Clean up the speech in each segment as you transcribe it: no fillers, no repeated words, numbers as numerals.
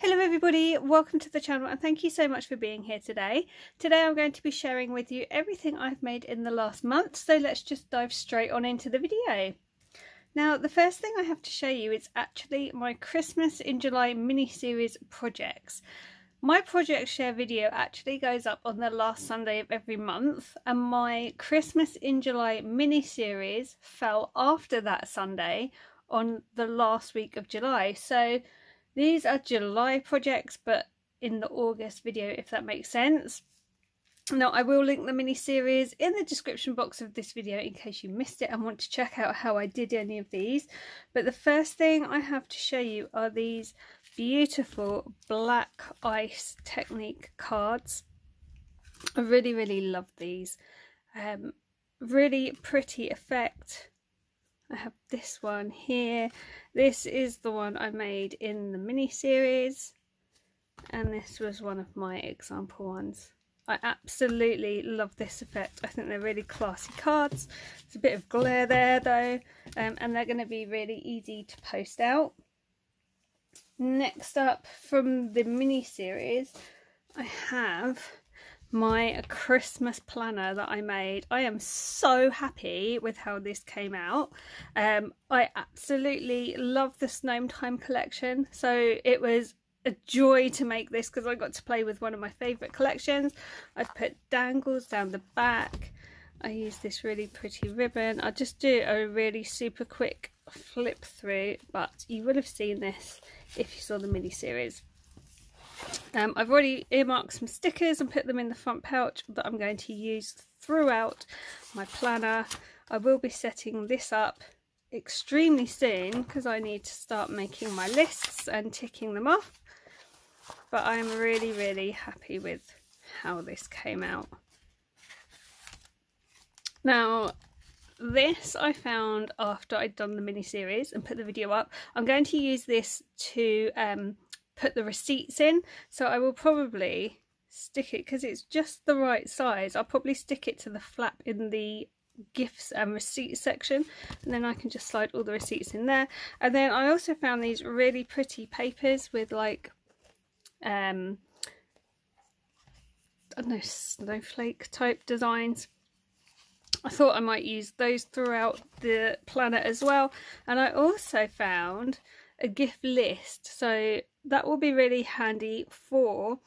Hello everybody, welcome to the channel and thank you so much for being here today. Today I'm going to be sharing with you everything I've made in the last month, so let's just dive straight on into the video. Now the first thing I have to show you is actually my Christmas in July mini-series projects. My project share video actually goes up on the last Sunday of every month, and my Christmas in July mini-series fell after that Sunday on the last week of July. So these are July projects, but in the August video, if that makes sense. Now, I will link the mini-series in the description box of this video in case you missed it and want to check out how I did any of these. But the first thing I have to show you are these beautiful black ice technique cards. I really love these. Really pretty effect. I have this one here. This is the one I made in the mini-series, and this was one of my example ones. I absolutely love this effect. I think they're really classy cards. There's a bit of glare there though, and they're going to be really easy to post out. Next up from the mini-series, I have my Christmas planner that I made. I am so happy with how this came out. I absolutely love the Gnome Time collection, so it was a joy to make this because I got to play with one of my favourite collections. I've put dangles down the back. I use this really pretty ribbon. I'll just do a really super quick flip through, but you would have seen this if you saw the mini-series. I've already earmarked some stickers and put them in the front pouch that I'm going to use throughout my planner. I will be setting this up extremely soon because I need to start making my lists and ticking them off. But I'm really happy with how this came out. Now, this I found after I'd done the mini-series and put the video up. I'm going to use this to put the receipts in, so I will probably stick it, because it's just the right size, I'll probably stick it to the flap in the gifts and receipts section, and then I can just slide all the receipts in there. And then I also found these really pretty papers with like I don't know, snowflake type designs. I thought I might use those throughout the planner as well. And I also found a gift list, so that will be really handy for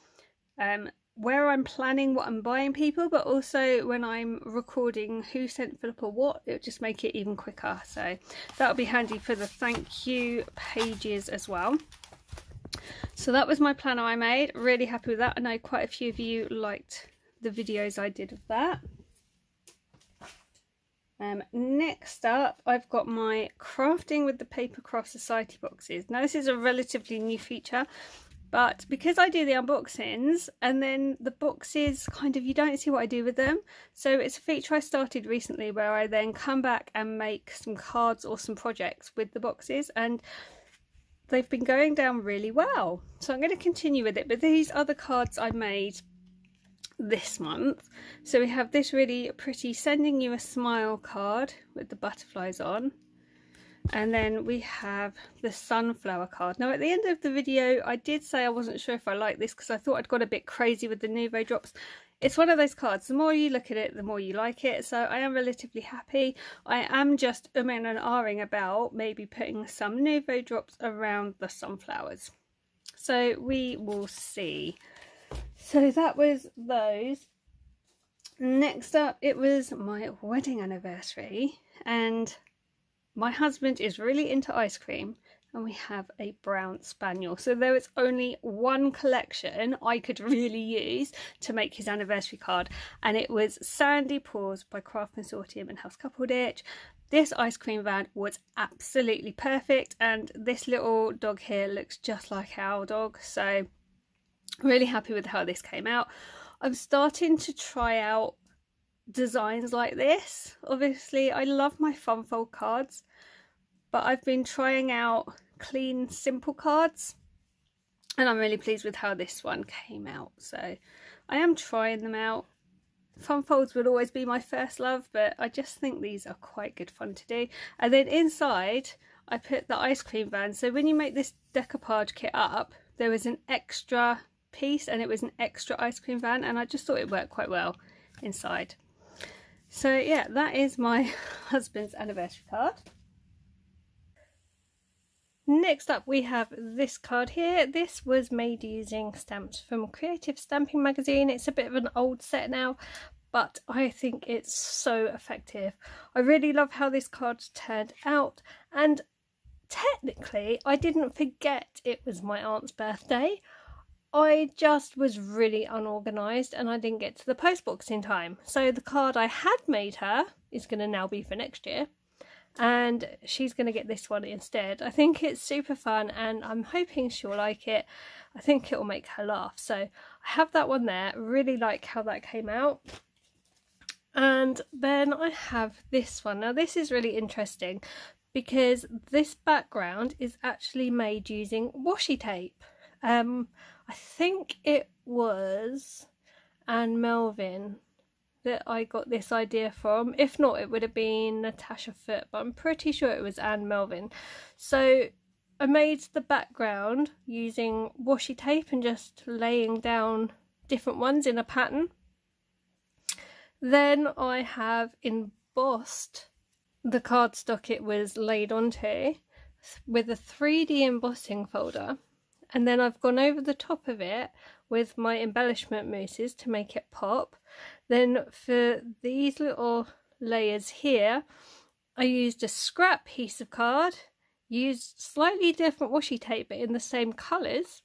where I'm planning what I'm buying people, but also when I'm recording who sent Philippa what, it'll just make it even quicker. So that'll be handy for the thank you pages as well. So that was my planner I made. Really happy with that. I know quite a few of you liked the videos I did of that. Next up, I've got my Crafting with the Papercraft Society boxes. Now this is a relatively new feature, but because I do the unboxings and then the boxes kind of, you don't see what I do with them, so it's a feature I started recently where I then come back and make some cards or some projects with the boxes, and they've been going down really well, so I'm going to continue with it. But these are the cards I made this month. So we have this really pretty Sending You a Smile card with the butterflies on, and then we have the sunflower card. Now at the end of the video I did say I wasn't sure if I liked this because I thought I'd got a bit crazy with the Nouveau drops. It's one of those cards, the more you look at it the more you like it, so I am relatively happy. I am just umming and ahhing about maybe putting some Nouveau drops around the sunflowers, so we will see. So that was those. Next up, it was my wedding anniversary, and my husband is really into ice cream, and we have a brown spaniel. So there was only one collection I could really use to make his anniversary card, and it was Sandy Paws by Craft Consortium and House Coupledish. This ice cream van was absolutely perfect, and this little dog here looks just like our dog, so really happy with how this came out. I'm starting to try out designs like this. Obviously I love my fun fold cards, but I've been trying out clean simple cards, and I'm really pleased with how this one came out, so I am trying them out. Fun folds would always be my first love, but I just think these are quite good fun to do. And then inside I put the ice cream van, so when you make this decoupage kit up, there was an extra piece and it was an extra ice cream van, and I just thought it worked quite well inside. So yeah, that is my husband's anniversary card. Next up we have this card here. This was made using stamps from Creative Stamping Magazine. It's a bit of an old set now, but I think it's so effective. I really love how this card turned out, and technically I didn't forget it was my aunt's birthday. I just was really unorganised and I didn't get to the postbox in time. So the card I had made her is going to now be for next year, and she's going to get this one instead. I think it's super fun and I'm hoping she'll like it. I think it will make her laugh. So I have that one there. Really like how that came out. And then I have this one. Now this is really interesting because this background is actually made using washi tape. I think it was Anne Melvin that I got this idea from. If not, it would have been Natasha Foote, but I'm pretty sure it was Anne Melvin. So I made the background using washi tape and just laying down different ones in a pattern. Then I have embossed the cardstock it was laid onto with a 3D embossing folder, and then I've gone over the top of it with my embellishment mousses to make it pop. Then for these little layers here, I used a scrap piece of card, used slightly different washi tape but in the same colours,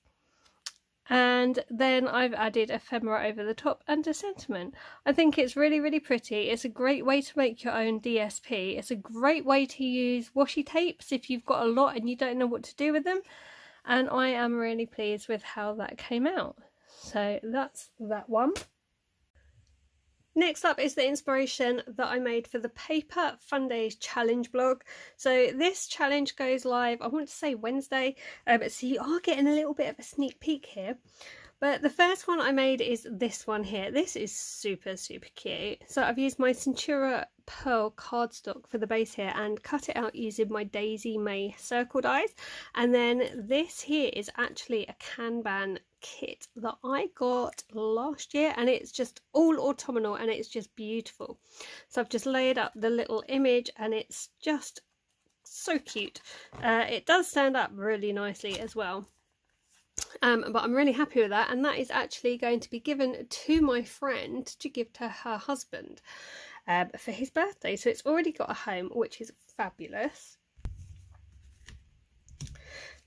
and then I've added ephemera over the top and a sentiment. I think it's really pretty. It's a great way to make your own DSP. It's a great way to use washi tapes if you've got a lot and you don't know what to do with them, and I am really pleased with how that came out. So that's that one. Next up is the inspiration that I made for the Paper Fun Days challenge blog. So this challenge goes live, I want to say Wednesday, so you are getting a little bit of a sneak peek here. But the first one I made is this one here. This is super cute. So I've used my Centura Pearl cardstock for the base here and cut it out using my Daisy May circle dies. And then this here is actually a Kanban kit that I got last year, and it's just all autumnal and it's just beautiful. So I've just laid up the little image and it's just so cute. It does stand up really nicely as well. But I'm really happy with that, and that is actually going to be given to my friend to give to her husband for his birthday. So it's already got a home, which is fabulous.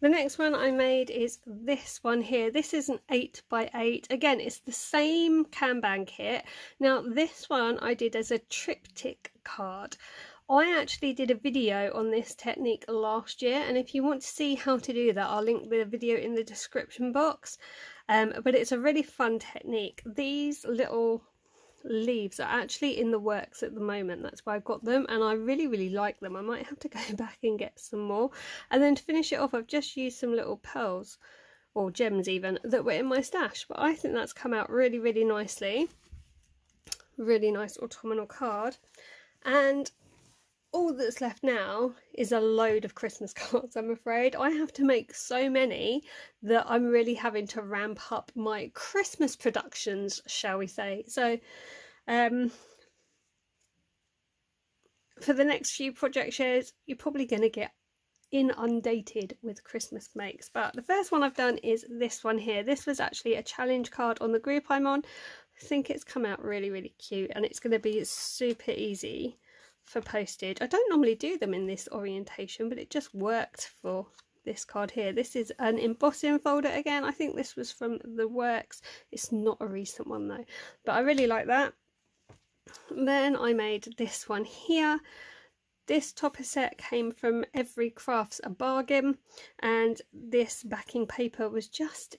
The next one I made is this one here. This is an 8x8. Again, it's the same Kanban kit. Now this one I did as a triptych card. I actually did a video on this technique last year, and if you want to see how to do that, I'll link the video in the description box. But it's a really fun technique. These little leaves are actually in the works at the moment. That's why I got them, and I really like them. I might have to go back and get some more. And then to finish it off, I've just used some little pearls, or gems even, that were in my stash. But I think that's come out really nicely. Really nice autumnal card. And all that's left now is a load of Christmas cards, I'm afraid. I have to make so many that I'm really having to ramp up my Christmas productions, shall we say. So for the next few project shares, you're probably going to get inundated with Christmas makes. But the first one I've done is this one here. This was actually a challenge card on the group I'm on. I think it's come out really cute, and it's going to be super easy for postage. I don't normally do them in this orientation, but it just worked for this card here. This is an embossing folder again. I think this was from the works. It's not a recent one though, but I really like that. Then I made this one here. This topper set came from Every Crafts a Bargain, and this backing paper was just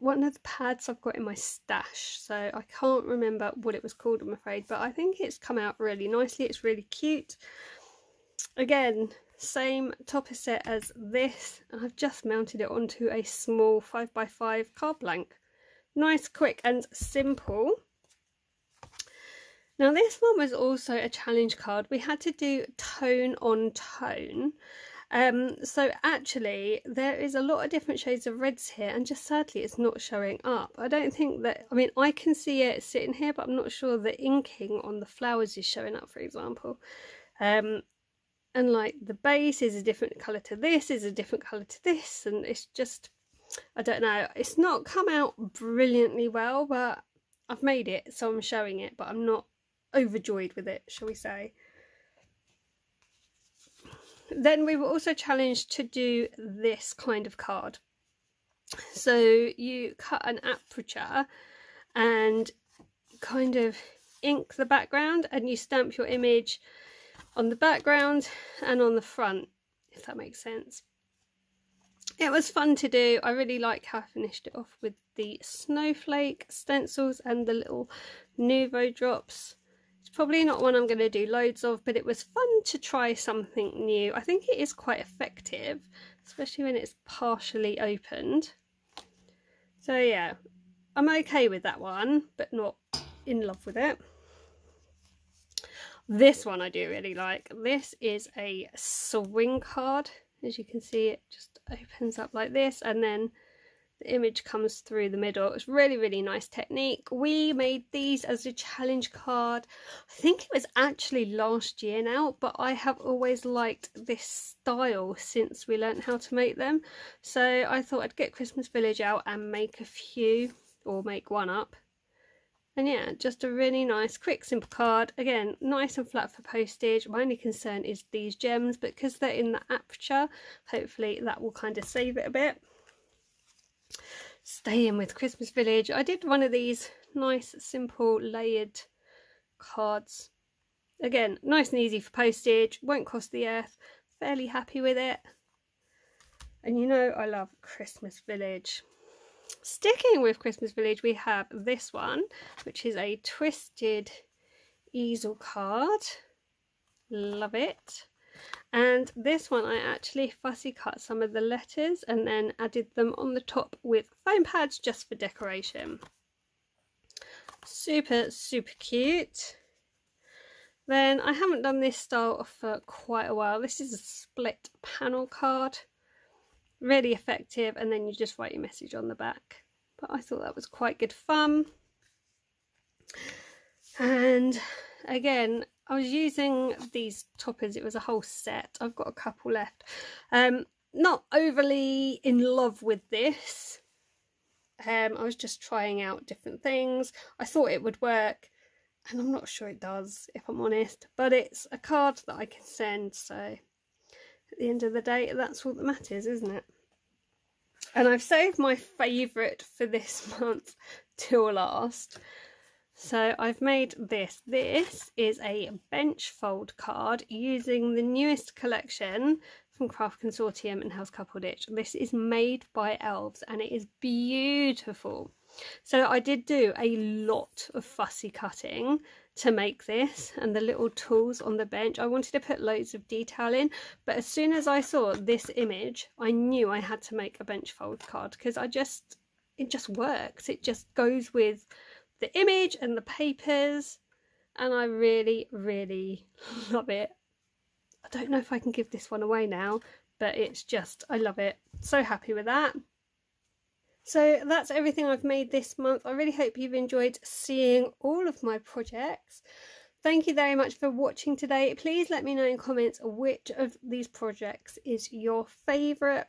one of the pads I've got in my stash, so I can't remember what it was called, I'm afraid, but I think it's come out really nicely. It's really cute. Again, same topper set as this, and I've just mounted it onto a small 5x5 card blank. Nice, quick and simple. Now this one was also a challenge card. We had to do tone on tone, So actually there is a lot of different shades of reds here, and just sadly it's not showing up. I don't think that, I mean, I can see it sitting here, but I'm not sure the inking on the flowers is showing up, for example. And like the base is a different colour to this, is a different colour to this, and it's just, I don't know, it's not come out brilliantly well, but I've made it, so I'm showing it, but I'm not overjoyed with it, shall we say. Then we were also challenged to do this kind of card. So you cut an aperture and kind of ink the background, and you stamp your image on the background and on the front, if that makes sense. It was fun to do. I really like how I finished it off with the snowflake stencils and the little Nouveau drops. It's probably not one I'm going to do loads of, but it was fun to try something new. I think it is quite effective, especially when it's partially opened. So yeah, I'm okay with that one, but not in love with it. This one I do really like. This is a swing card. As you can see, it just opens up like this, and then the image comes through the middle. It's really, really nice technique. We made these as a challenge card. I think it was actually last year now, but I have always liked this style since we learned how to make them. So I thought I'd get Christmas Village out and make a few, or make one up. And yeah, just a really nice, quick, simple card. Again, nice and flat for postage. My only concern is these gems, but because they're in the aperture, hopefully that will kind of save it a bit. Staying with Christmas Village, I did one of these nice, simple, layered cards. Again, nice and easy for postage, won't cost the earth. Fairly happy with it. And you know I love Christmas Village. Sticking with Christmas Village, we have this one, which is a twisted easel card. Love it. And this one I actually fussy cut some of the letters and then added them on the top with foam pads just for decoration. Super, super cute. Then I haven't done this style for quite a while. This is a split panel card. Really effective, and then you just write your message on the back. But I thought that was quite good fun. And again, I was using these toppers. It was a whole set. I've got a couple left. Not overly in love with this. I was just trying out different things. I thought it would work, and I'm not sure it does, if I'm honest. But it's a card that I can send, so at the end of the day, that's all that matters, isn't it? And I've saved my favourite for this month till last. So I've made this. This is a bench fold card using the newest collection from Craft Consortium and House Couple Ditch. This is made by elves and it is beautiful. So I did do a lot of fussy cutting to make this, and the little tools on the bench. I wanted to put loads of detail in, but as soon as I saw this image, I knew I had to make a bench fold card because it just works. It just goes with the image and the papers, and I really, really love it. I don't know if I can give this one away now, but it's just, I love it. So happy with that. So that's everything I've made this month. I really hope you've enjoyed seeing all of my projects. Thank you very much for watching today. Please let me know in comments which of these projects is your favourite.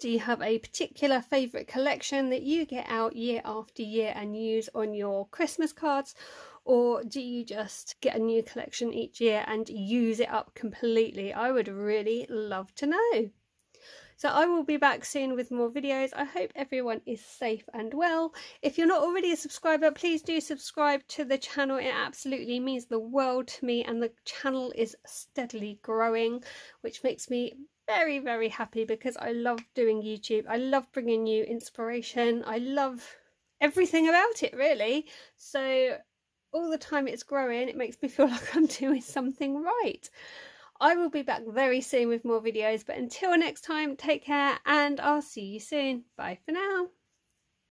Do you have a particular favourite collection that you get out year after year and use on your Christmas cards? Or do you just get a new collection each year and use it up completely? I would really love to know. So I will be back soon with more videos. I hope everyone is safe and well. If you're not already a subscriber, please do subscribe to the channel. It absolutely means the world to me, and the channel is steadily growing, which makes me very, very happy because I love doing YouTube. I love bringing you inspiration. I love everything about it, really. So all the time it's growing, it makes me feel like I'm doing something right. I will be back very soon with more videos, but until next time, take care and I'll see you soon. Bye for now.